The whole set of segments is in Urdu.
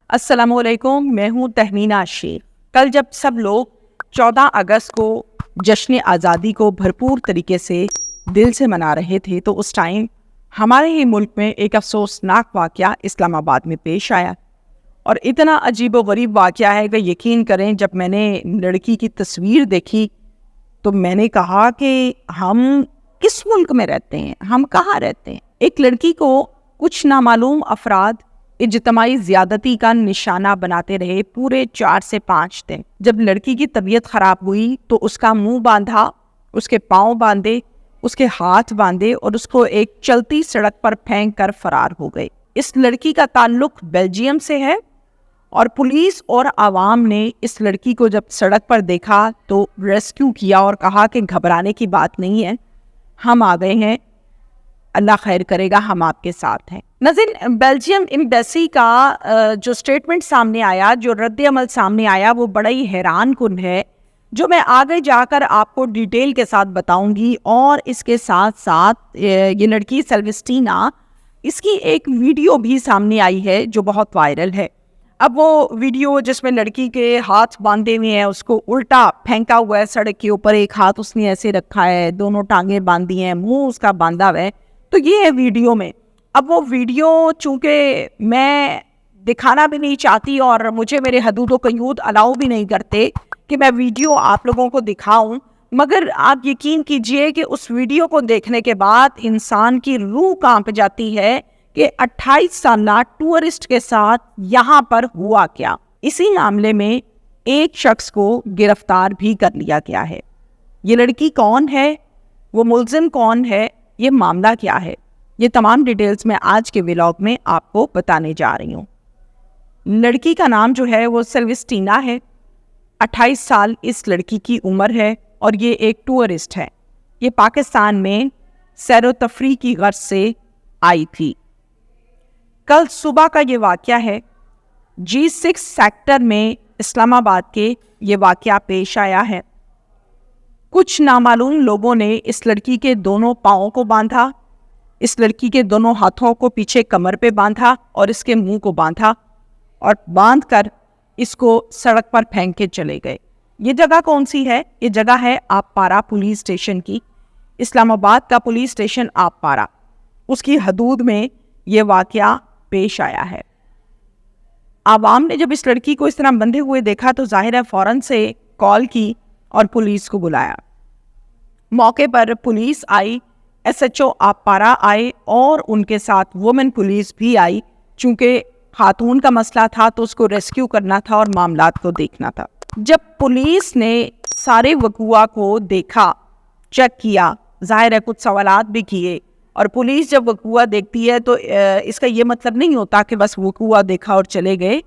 السلام علیکم، میں ہوں تہمینہ شیخ۔ کل جب سب لوگ 14 اگست کو جشن آزادی کو بھرپور طریقے سے دل سے منا رہے تھے تو اس ٹائم ہمارے ہی ملک میں ایک افسوسناک واقعہ اسلام آباد میں پیش آیا، اور اتنا عجیب و غریب واقعہ ہے کہ یقین کریں جب میں نے لڑکی کی تصویر دیکھی تو میں نے کہا کہ ہم کس ملک میں رہتے ہیں، ہم کہاں رہتے ہیں۔ ایک لڑکی کو کچھ نامعلوم افراد اجتماعی زیادتی کا نشانہ بناتے رہے پورے 4 سے 5 دن۔ جب لڑکی کی طبیعت خراب ہوئی تو اس کا منہ باندھا، اس کے پاؤں باندھے، اس کے ہاتھ باندھے اور اس کو ایک چلتی سڑک پر پھینک کر فرار ہو گئے۔ اس لڑکی کا تعلق بیلجیم سے ہے، اور پولیس اور عوام نے اس لڑکی کو جب سڑک پر دیکھا تو ریسکیو کیا اور کہا کہ گھبرانے کی بات نہیں ہے، ہم آ گئے ہیں، اللہ خیر کرے گا، ہم آپ کے ساتھ ہیں۔ ناظرین، بیلجیم ایمبیسی کا جو سٹیٹمنٹ سامنے آیا، جو رد عمل سامنے آیا، وہ بڑا ہی حیران کن ہے، جو میں آگے جا کر آپ کو ڈیٹیل کے ساتھ بتاؤں گی۔ اور اس کے ساتھ ساتھ یہ لڑکی سیلوسٹینا، اس کی ایک ویڈیو بھی سامنے آئی ہے جو بہت وائرل ہے۔ اب وہ ویڈیو جس میں لڑکی کے ہاتھ باندھے ہوئے ہیں، اس کو الٹا پھینکا ہوا ہے سڑک کے اوپر، ایک ہاتھ اس نے ایسے رکھا ہے، دونوں ٹانگیں باندھی ہیں، منہ اس کا باندھا ہوا ہے، تو یہ ہے ویڈیو میں۔ اب وہ ویڈیو چونکہ میں دکھانا بھی نہیں چاہتی اور مجھے میرے حدود و قیود الاؤ بھی نہیں کرتے کہ میں ویڈیو آپ لوگوں کو دکھاؤں، مگر آپ یقین کیجئے کہ اس ویڈیو کو دیکھنے کے بعد انسان کی روح کانپ جاتی ہے کہ 28 سالہ ٹورسٹ کے ساتھ یہاں پر ہوا کیا۔ اسی معاملے میں ایک شخص کو گرفتار بھی کر لیا گیا ہے۔ یہ لڑکی کون ہے، وہ ملزم کون ہے، یہ معاملہ کیا ہے، یہ تمام ڈیٹیلز میں آج کے ولاگ میں آپ کو بتانے جا رہی ہوں۔ لڑکی کا نام جو ہے وہ سیلوسٹینا ہے، 28 سال اس لڑکی کی عمر ہے، اور یہ ایک ٹورسٹ ہے۔ یہ پاکستان میں سیر و تفریح کی غرض سے آئی تھی۔ کل صبح کا یہ واقعہ ہے، G6 سیکٹر میں اسلام آباد کے یہ واقعہ پیش آیا ہے۔ کچھ نامعلوم لوگوں نے اس لڑکی کے دونوں پاؤں کو باندھا، اس لڑکی کے دونوں ہاتھوں کو پیچھے کمر پہ باندھا اور اس کے منہ کو باندھا، اور باندھ کر اس کو سڑک پر پھینک کے چلے گئے۔ یہ جگہ کون سی ہے؟ یہ جگہ ہے آپ پارا پولیس اسٹیشن کی، اسلام آباد کا پولیس اسٹیشن آپ پارا، اس کی حدود میں یہ واقعہ پیش آیا ہے۔ عوام نے جب اس لڑکی کو اس طرح بندھے ہوئے دیکھا تو ظاہر ہے فوراً سے کال کی اور پولیس کو بلایا۔ موقع پر پولیس آئی، SHO آپ پارا آئے، اور ان کے ساتھ وومن پولیس بھی آئی، چونکہ خاتون کا مسئلہ تھا تو اس کو ریسکیو کرنا تھا اور معاملات کو دیکھنا تھا۔ جب پولیس نے سارے وقوع کو دیکھا، چیک کیا، ظاہر ہے کچھ سوالات بھی کیے، اور پولیس جب وقوع دیکھتی ہے تو اس کا یہ مطلب نہیں ہوتا کہ بس وقوع دیکھا اور چلے گئے۔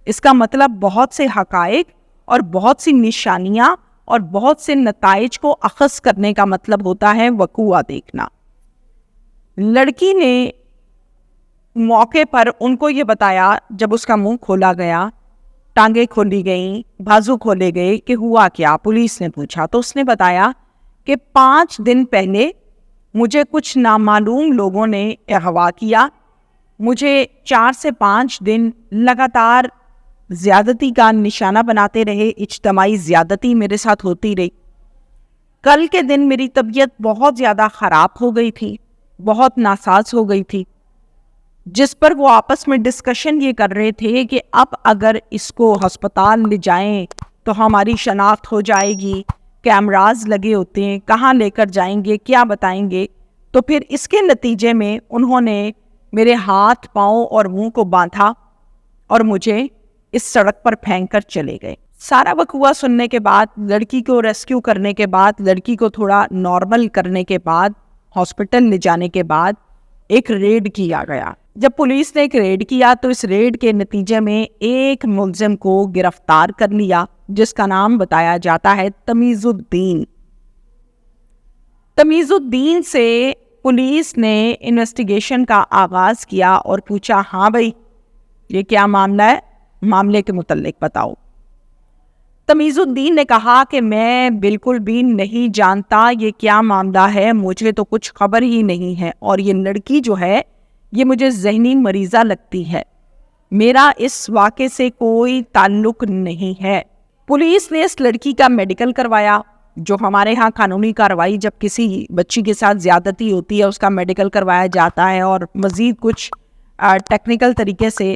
اس کا مطلب بہت سے حقائق اور بہت سی نشانیاں اور بہت سے نتائج کو اخذ کرنے کا مطلب ہوتا ہے وقوع دیکھنا۔ لڑکی نے موقع پر ان کو یہ بتایا، جب اس کا منہ کھولا گیا، ٹانگیں کھولی گئیں، بازو کھولے گئے، کہ ہوا کیا۔ پولیس نے پوچھا تو اس نے بتایا کہ 5 دن پہلے مجھے کچھ نامعلوم لوگوں نے اغوا کیا، مجھے 4 سے 5 دن لگاتار زیادتی کا نشانہ بناتے رہے، اجتماعی زیادتی میرے ساتھ ہوتی رہی۔ کل کے دن میری طبیعت بہت زیادہ خراب ہو گئی تھی، بہت ناساز ہو گئی تھی، جس پر وہ آپس میں ڈسکشن یہ کر رہے تھے کہ اب اگر اس کو ہسپتال لے جائیں تو ہماری شناخت ہو جائے گی، کیمراز لگے ہوتے ہیں، کہاں لے کر جائیں گے، کیا بتائیں گے۔ تو پھر اس کے نتیجے میں انہوں نے میرے ہاتھ، پاؤں اور منہ کو باندھا اور مجھے اس سڑک پر پھینک کر چلے گئے۔ سارا وقوع سننے کے بعد، لڑکی کو ریسکیو کرنے کے بعد، لڑکی کو تھوڑا نارمل کرنے کے بعد، ہاسپٹل لے جانے کے بعد ایک ریڈ کیا گیا۔ جب پولیس نے ایک ریڈ کیا تو اس ریڈ کے نتیجے میں ایک ملزم کو گرفتار کر لیا، جس کا نام بتایا جاتا ہے تمیز الدین۔ تمیز الدین سے پولیس نے انویسٹیگیشن کا آغاز کیا اور پوچھا، ہاں بھائی یہ کیا معاملہ ہے، معاملے کے متعلق بتاؤ۔ تمیز الدین نے کہا کہ میں بالکل بھی نہیں جانتا یہ کیا معاملہ ہے، مجھے تو کچھ خبر ہی نہیں ہے، اور یہ لڑکی جو ہے یہ مجھے ذہنی مریضہ لگتی ہے، میرا اس واقعے سے کوئی تعلق نہیں ہے۔ پولیس نے اس لڑکی کا میڈیکل کروایا، جو ہمارے ہاں قانونی کارروائی جب کسی بچی کے ساتھ زیادتی ہوتی ہے اس کا میڈیکل کروایا جاتا ہے اور مزید کچھ ٹیکنیکل طریقے سے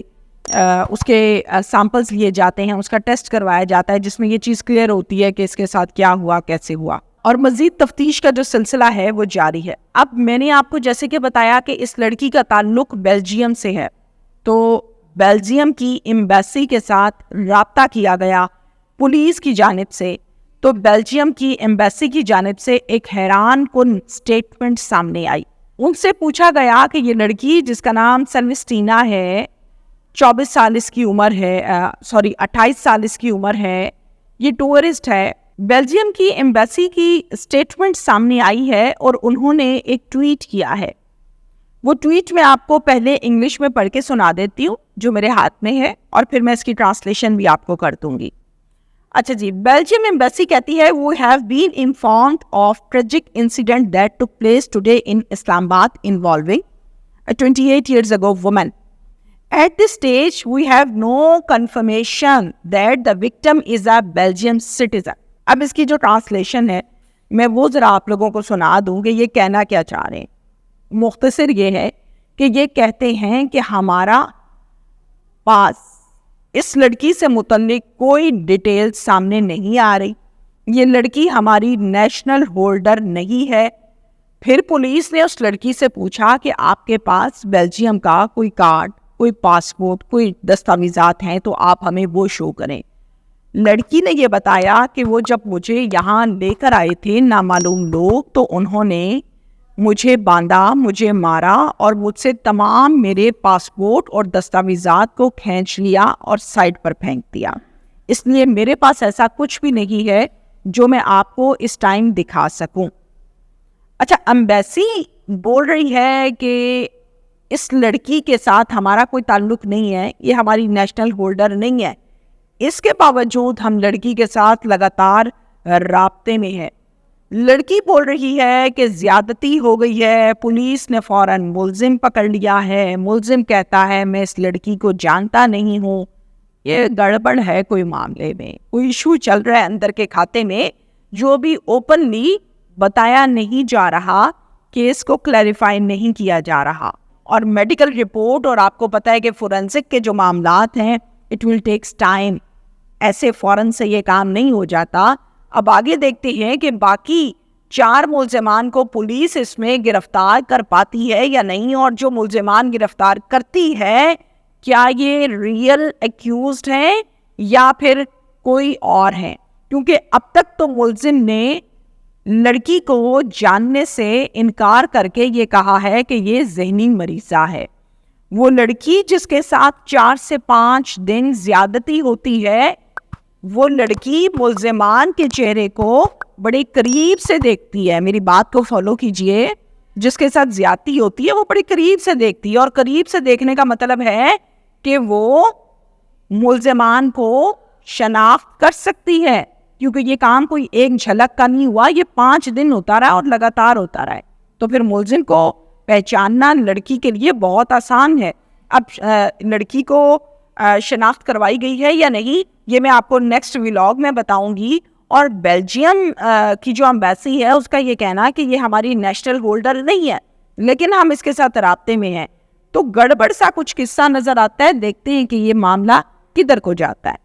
اس کے سیمپلز لیے جاتے ہیں، اس کا ٹیسٹ کروایا جاتا ہے جس میں یہ چیز کلیئر ہوتی ہے کہ اس کے ساتھ کیا ہوا، کیسے ہوا، اور مزید تفتیش کا جو سلسلہ ہے وہ جاری ہے۔ اب میں نے آپ کو جیسے کہ بتایا کہ اس لڑکی کا تعلق بیلجیم سے ہے، تو بیلجیم کی ایمبیسی کے ساتھ رابطہ کیا گیا پولیس کی جانب سے، تو بیلجیم کی ایمبیسی کی جانب سے ایک حیران کن سٹیٹمنٹ سامنے آئی۔ ان سے پوچھا گیا کہ یہ لڑکی جس کا نام سیلوسٹینا ہے، 24 سال اس کی عمر ہے، 28 سال اس کی عمر ہے، یہ ٹورسٹ ہے۔ بیلجیم کی ایمبیسی کی سٹیٹمنٹ سامنے آئی ہے اور انہوں نے ایک ٹویٹ کیا ہے۔ وہ ٹویٹ میں آپ کو پہلے انگلش میں پڑھ کے سنا دیتی ہوں جو میرے ہاتھ میں ہے، اور پھر میں اس کی ٹرانسلیشن بھی آپ کو کر دوں گی۔ اچھا جی، بیلجیم ایمبیسی کہتی ہے we have been informed of tragic incident that took place today in Islamabad involving a 28 years ago woman. At this stage, we have no confirmation that the victim is a Belgian citizen. اب اس کی جو ٹرانسلیشن ہے میں وہ ذرا آپ لوگوں کو سنا دوں کہ یہ کہنا کیا چاہ رہے ہیں۔ مختصر یہ ہے کہ یہ کہتے ہیں کہ ہمارا پاس اس لڑکی سے متعلق کوئی ڈیٹیل سامنے نہیں آ رہی، یہ لڑکی ہماری نیشنل ہولڈر نہیں ہے۔ پھر پولیس نے اس لڑکی سے پوچھا کہ آپ کے پاس بیلجیم کا کوئی کارڈ، کوئی پاسپورٹ، کوئی دستاویزات ہیں تو آپ ہمیں وہ شو کریں۔ لڑکی نے یہ بتایا کہ وہ جب مجھے یہاں لے کر آئے تھے نامعلوم لوگ تو انہوں نے مجھے باندھا، مجھے مارا اور مجھ سے تمام میرے پاسپورٹ اور دستاویزات کو کھینچ لیا اور سائڈ پر پھینک دیا، اس لیے میرے پاس ایسا کچھ بھی نہیں ہے جو میں آپ کو اس ٹائم دکھا سکوں۔ اچھا، ایمبیسی بول رہی ہے کہ اس لڑکی کے ساتھ ہمارا کوئی تعلق نہیں ہے، یہ ہماری نیشنل ہولڈر نہیں ہے، اس کے باوجود ہم لڑکی کے ساتھ لگاتار رابطے میں ہیں۔ لڑکی بول رہی ہے کہ زیادتی ہو گئی ہے، پولیس نے فوراً ملزم پکڑ لیا ہے، ملزم کہتا ہے میں اس لڑکی کو جانتا نہیں ہوں۔ یہ گڑبڑ ہے، کوئی معاملے میں کوئی ایشو چل رہا ہے اندر کے کھاتے میں جو بھی اوپنلی بتایا نہیں جا رہا، کیس کو کلیریفائی نہیں کیا جا رہا، اور میڈیکل رپورٹ اور آپ کو پتہ ہے کہ فورنسک کے جو معاملات ہیں اٹ ول ٹیکس ٹائم، ایسے فوراً سے یہ کام نہیں ہو جاتا۔ اب آگے دیکھتے ہیں کہ باقی 4 ملزمان کو پولیس اس میں گرفتار کر پاتی ہے یا نہیں، اور جو ملزمان گرفتار کرتی ہے کیا یہ ریئل ایکیوزڈ ہیں یا پھر کوئی اور ہیں، کیونکہ اب تک تو ملزم نے لڑکی کو جاننے سے انکار کر کے یہ کہا ہے کہ یہ ذہنی مریضہ ہے۔ وہ لڑکی جس کے ساتھ 4 سے 5 دن زیادتی ہوتی ہے، وہ لڑکی ملزمان کے چہرے کو بڑے قریب سے دیکھتی ہے، میری بات کو فالو کیجئے، جس کے ساتھ زیادتی ہوتی ہے وہ بڑے قریب سے دیکھتی ہے، اور قریب سے دیکھنے کا مطلب ہے کہ وہ ملزمان کو شناخت کر سکتی ہے، کیونکہ یہ کام کوئی ایک جھلک کا نہیں ہوا، یہ 5 دن ہوتا رہا اور لگاتار ہوتا رہا ہے، تو پھر ملزم کو پہچاننا لڑکی کے لیے بہت آسان ہے۔ اب لڑکی کو شناخت کروائی گئی ہے یا نہیں یہ میں آپ کو نیکسٹ ولاگ میں بتاؤں گی، اور بیلجیم کی جو ایمبیسی ہے اس کا یہ کہنا کہ یہ ہماری نیشنل ہولڈر نہیں ہے لیکن ہم اس کے ساتھ رابطے میں ہیں، تو گڑبڑ سا کچھ قصہ نظر آتا ہے۔ دیکھتے ہیں کہ یہ معاملہ کدھر کو جاتا ہے۔